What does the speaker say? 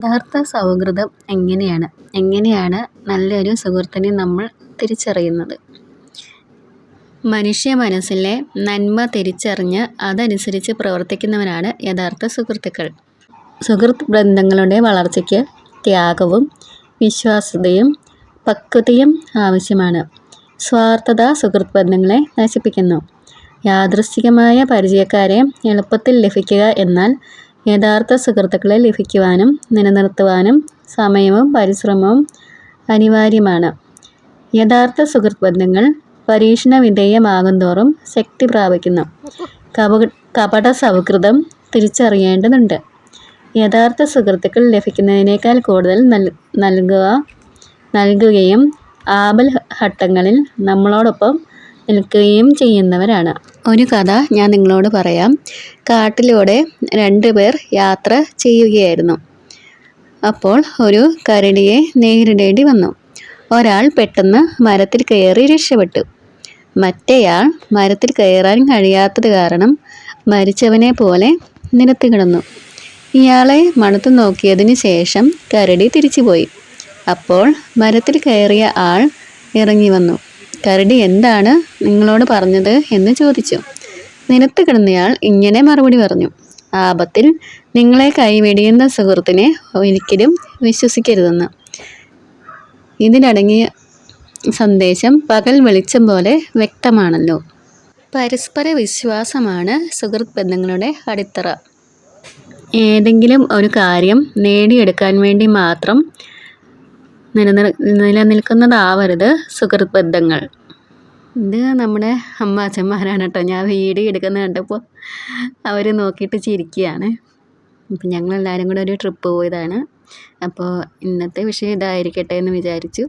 യഥാർത്ഥ സൗഹൃദം എങ്ങനെയാണ് നല്ലൊരു സുഹൃത്തിനെ നമ്മൾ തിരിച്ചറിയുന്നത്? മനുഷ്യ മനസ്സിലെ നന്മ തിരിച്ചറിഞ്ഞ് അതനുസരിച്ച് പ്രവർത്തിക്കുന്നവരാണ് യഥാർത്ഥ സുഹൃത്തുക്കൾ. സുഹൃത്ത് ബന്ധങ്ങളുടെ വളർച്ചയ്ക്ക് ത്യാഗവും വിശ്വാസ്യതയും പക്വതയും ആവശ്യമാണ്. സ്വാർത്ഥത സുഹൃത്ത് ബന്ധങ്ങളെ നശിപ്പിക്കുന്നു. യാദൃച്ഛികമായ പരിചയക്കാരെ എളുപ്പത്തിൽ ലഭിക്കുക എന്നാൽ യഥാർത്ഥ സുഹൃത്തുക്കളെ ലഭിക്കുവാനും നിലനിർത്തുവാനും സമയവും പരിശ്രമവും അനിവാര്യമാണ്. യഥാർത്ഥ സുഹൃത്ത് ബന്ധങ്ങൾ പരീക്ഷണ വിധേയമാകുന്തോറും ശക്തി പ്രാപിക്കുന്നു. കപട സൗഹൃദം തിരിച്ചറിയേണ്ടതുണ്ട്. യഥാർത്ഥ സുഹൃത്തുക്കൾ ലഭിക്കുന്നതിനേക്കാൾ കൂടുതൽ നൽകുകയും ആപൽഘട്ടങ്ങളിൽ നമ്മളോടൊപ്പം നിൽക്കുകയും ചെയ്യുന്നവരാണ്. ഒരു കഥ ഞാൻ നിങ്ങളോട് പറയാം. കാട്ടിലൂടെ 2 പേർ യാത്ര ചെയ്യുകയായിരുന്നു. അപ്പോൾ ഒരു കരടിയെ നേരിടേണ്ടി വന്നു. ഒരാൾ പെട്ടെന്ന് മരത്തിൽ കയറി രക്ഷപ്പെട്ടു. മറ്റേയാൾ മരത്തിൽ കയറാൻ കഴിയാത്തത് കാരണം മരിച്ചവനെ പോലെ നിലത്ത് കിടന്നു. ഇയാളെ മണത്തു നോക്കിയതിന് ശേഷം കരടി തിരിച്ചുപോയി. അപ്പോൾ മരത്തിൽ കയറിയ ആൾ ഇറങ്ങി വന്നു. കരടി എന്താണ് നിങ്ങളോട് പറഞ്ഞത് എന്ന് ചോദിച്ചു. നിലത്ത് കിടന്നയാൾ ഇങ്ങനെ മറുപടി പറഞ്ഞു: ആപത്തിൽ നിങ്ങളെ കൈവെടിയുന്ന സുഹൃത്തിനെ ഒരിക്കലും വിശ്വസിക്കരുതെന്ന്. ഇതിലടങ്ങിയ സന്ദേശം പകൽ വെളിച്ചം പോലെ വ്യക്തമാണല്ലോ. പരസ്പര വിശ്വാസമാണ് സുഹൃത്ത് ബന്ധങ്ങളുടെ അടിത്തറ. ഏതെങ്കിലും ഒരു കാര്യം നേടിയെടുക്കാൻ വേണ്ടി മാത്രം നിലനിൽക്കുന്നതാവരുത് സുഹൃത്ത് ബന്ധങ്ങൾ. ഇത് നമ്മുടെ അച്ഛന്മാരാണ് കേട്ടോ. ഞാൻ വീഡിയോ എടുക്കുന്നത് കണ്ടപ്പോൾ അവർ നോക്കിയിട്ട് ചിരിക്കുകയാണ്. അപ്പം ഞങ്ങളെല്ലാവരും കൂടെ ഒരു ട്രിപ്പ് പോയതാണ്. അപ്പോൾ ഇന്നത്തെ വിഷയം ഇതായിരിക്കട്ടെ എന്ന് വിചാരിച്ചു.